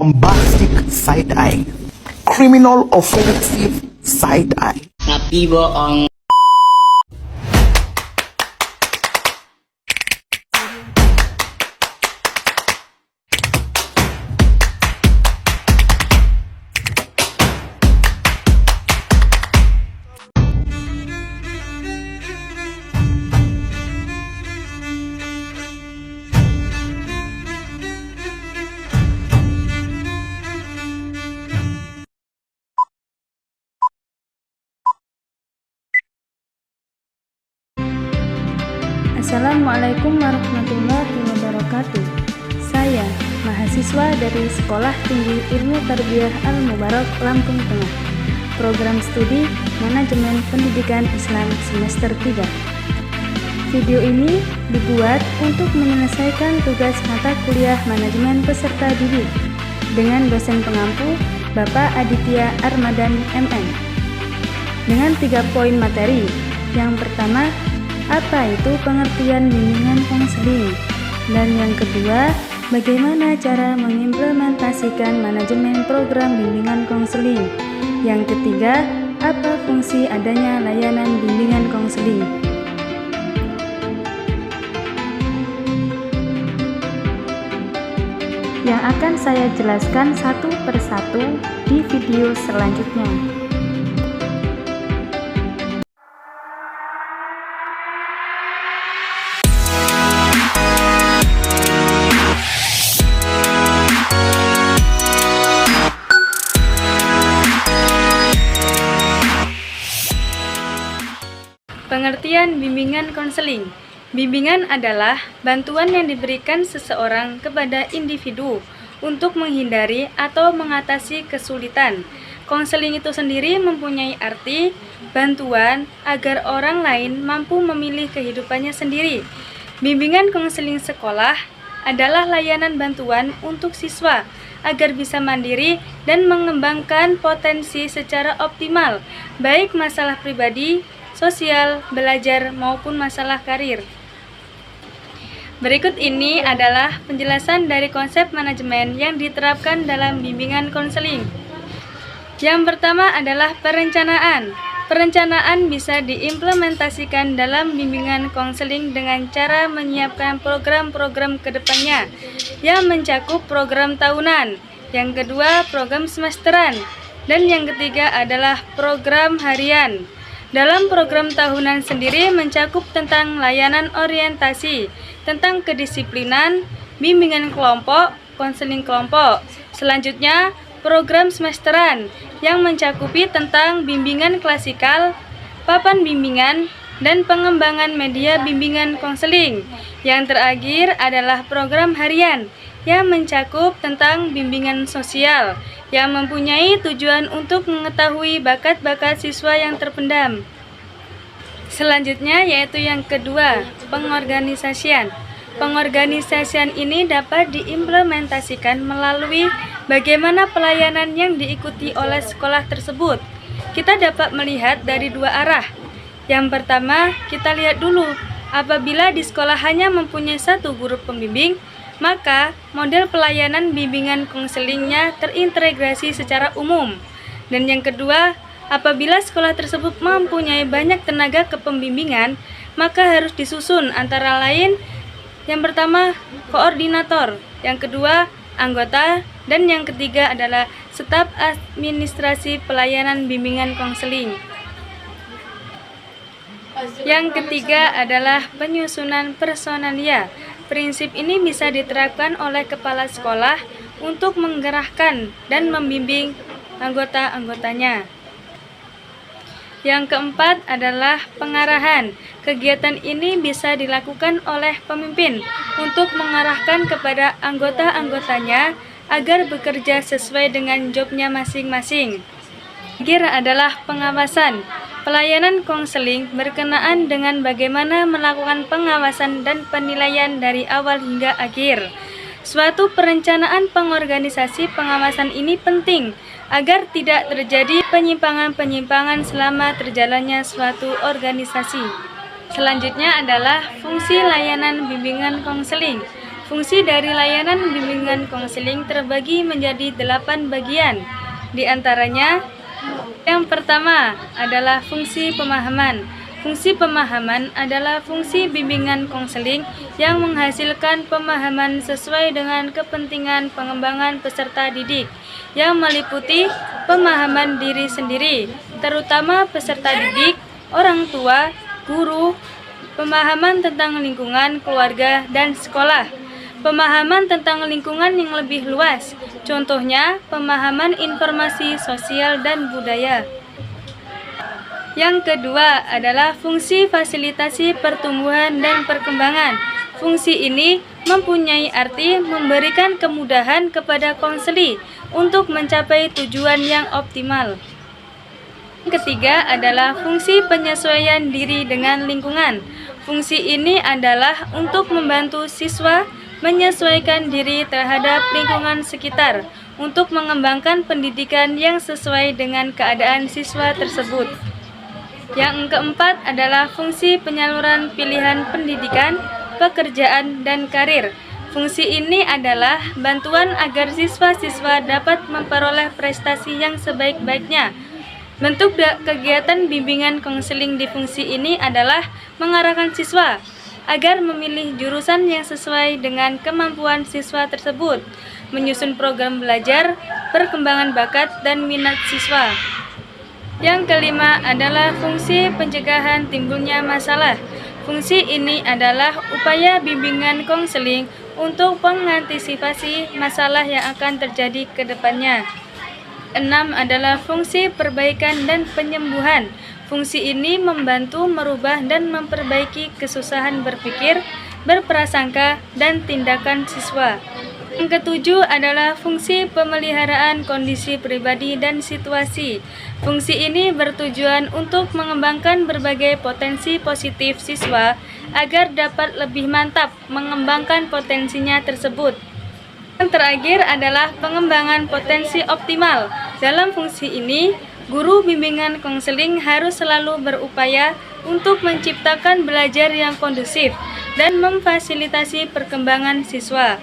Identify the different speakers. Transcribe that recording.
Speaker 1: bombastic side-eye, criminal offensive side-eye.
Speaker 2: Tapi bohong.
Speaker 3: Assalamualaikum warahmatullahi wabarakatuh. Saya mahasiswa dari Sekolah Tinggi Ilmu Tarbiyah Al-Mubarak, Lampung Tengah, Program Studi Manajemen Pendidikan Islam semester 3. Video ini dibuat untuk menyelesaikan tugas mata kuliah Manajemen Peserta Didik dengan dosen pengampu Bapak Aditya Armadan MM dengan 3 poin materi. Yang pertama, apa itu pengertian bimbingan konseling? Dan yang kedua, bagaimana cara mengimplementasikan manajemen program bimbingan konseling? Yang ketiga, apa fungsi adanya layanan bimbingan konseling? Yang akan saya jelaskan satu persatu di video selanjutnya. Pengertian bimbingan konseling. Bimbingan adalah bantuan yang diberikan seseorang kepada individu untuk menghindari atau mengatasi kesulitan. Konseling itu sendiri mempunyai arti bantuan agar orang lain mampu memilih kehidupannya sendiri. Bimbingan konseling sekolah adalah layanan bantuan untuk siswa agar bisa mandiri dan mengembangkan potensi secara optimal, baik masalah pribadi, sosial, belajar, maupun masalah karir. Berikut ini adalah penjelasan dari konsep manajemen yang diterapkan dalam bimbingan konseling. Yang pertama adalah perencanaan. Perencanaan bisa diimplementasikan dalam bimbingan konseling dengan cara menyiapkan program-program ke depannya yang mencakup program tahunan, yang kedua program semesteran, dan yang ketiga adalah program harian. Dalam program tahunan sendiri mencakup tentang layanan orientasi, tentang kedisiplinan, bimbingan kelompok, konseling kelompok. Selanjutnya, program semesteran yang mencakupi tentang bimbingan klasikal, papan bimbingan, dan pengembangan media bimbingan konseling. Yang terakhir adalah program harian yang mencakup tentang bimbingan sosial, yang mempunyai tujuan untuk mengetahui bakat-bakat siswa yang terpendam. Selanjutnya yaitu yang kedua, pengorganisasian. Pengorganisasian ini dapat diimplementasikan melalui bagaimana pelayanan yang diikuti oleh sekolah tersebut. Kita dapat melihat dari 2 arah. Yang pertama, kita lihat dulu, apabila di sekolah hanya mempunyai 1 guru pembimbing, maka model pelayanan bimbingan konselingnya terintegrasi secara umum. Dan yang kedua, apabila sekolah tersebut mempunyai banyak tenaga kepembimbingan, maka harus disusun antara lain yang pertama koordinator, yang kedua anggota, dan yang ketiga adalah staf administrasi pelayanan bimbingan konseling. Yang ketiga adalah penyusunan personalia. Prinsip ini bisa diterapkan oleh kepala sekolah untuk menggerakkan dan membimbing anggota-anggotanya. Yang keempat adalah pengarahan. Kegiatan ini bisa dilakukan oleh pemimpin untuk mengarahkan kepada anggota-anggotanya agar bekerja sesuai dengan jobnya masing-masing. Terakhir adalah pengawasan. Pelayanan konseling berkenaan dengan bagaimana melakukan pengawasan dan penilaian dari awal hingga akhir. Suatu perencanaan pengorganisasi pengawasan ini penting agar tidak terjadi penyimpangan-penyimpangan selama terjalannya suatu organisasi. Selanjutnya adalah fungsi layanan bimbingan konseling. Fungsi dari layanan bimbingan konseling terbagi menjadi 8 bagian. Di antaranya, yang pertama adalah fungsi pemahaman. Fungsi pemahaman adalah fungsi bimbingan konseling yang menghasilkan pemahaman sesuai dengan kepentingan pengembangan peserta didik, yang meliputi pemahaman diri sendiri, terutama peserta didik, orang tua, guru, pemahaman tentang lingkungan, keluarga, dan sekolah, pemahaman tentang lingkungan yang lebih luas, contohnya pemahaman informasi sosial dan budaya. Yang kedua adalah fungsi fasilitasi pertumbuhan dan perkembangan. Fungsi ini mempunyai arti memberikan kemudahan kepada konseli untuk mencapai tujuan yang optimal. Yang ketiga adalah fungsi penyesuaian diri dengan lingkungan. Fungsi ini adalah untuk membantu siswa menyesuaikan diri terhadap lingkungan sekitar untuk mengembangkan pendidikan yang sesuai dengan keadaan siswa tersebut. Yang keempat adalah fungsi penyaluran pilihan pendidikan, pekerjaan, dan karir. Fungsi ini adalah bantuan agar siswa-siswa dapat memperoleh prestasi yang sebaik-baiknya. Bentuk kegiatan bimbingan konseling di fungsi ini adalah mengarahkan siswa agar memilih jurusan yang sesuai dengan kemampuan siswa tersebut, menyusun program belajar, perkembangan bakat, dan minat siswa. Yang kelima adalah fungsi pencegahan timbulnya masalah. Fungsi ini adalah upaya bimbingan konseling untuk mengantisipasi masalah yang akan terjadi ke depannya. 6 adalah fungsi perbaikan dan penyembuhan. Fungsi ini membantu merubah dan memperbaiki kesusahan berpikir, berprasangka, dan tindakan siswa. Yang ketujuh adalah fungsi pemeliharaan kondisi pribadi dan situasi. Fungsi ini bertujuan untuk mengembangkan berbagai potensi positif siswa agar dapat lebih mantap mengembangkan potensinya tersebut. Yang terakhir adalah pengembangan potensi optimal. Dalam fungsi ini, guru bimbingan konseling harus selalu berupaya untuk menciptakan belajar yang kondusif dan memfasilitasi perkembangan siswa.